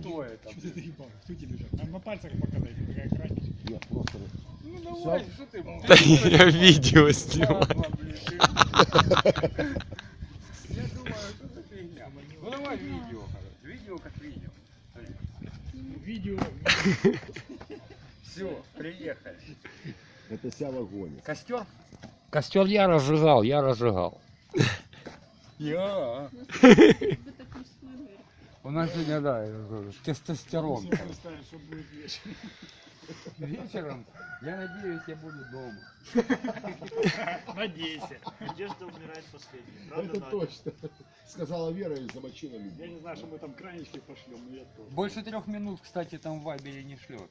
Кто это? Что ты ебал? Кто тебе так? На пальцах показать, какая кранич. Нет, просто... Ну давай, что ты? Да я видео снимаю. Я думаю, что за фигня. Ну давай видео, короче. Видео как видео. Видео. Все, приехали. Это Сява гонит. Костер? Костер я разжигал, я разжигал. Я. У нас сегодня, да, тестостерон. Все представить, что будет вечером. Вечером, я надеюсь, я буду дома. Надейся. Надежда умирает последней. Правда, Это Надя? точно. Сказала Вера и замочила Я меня. не знаю, что мы там кранички пошлем, но я тоже. Больше 3 минут, кстати, там в Вайбере не шлет.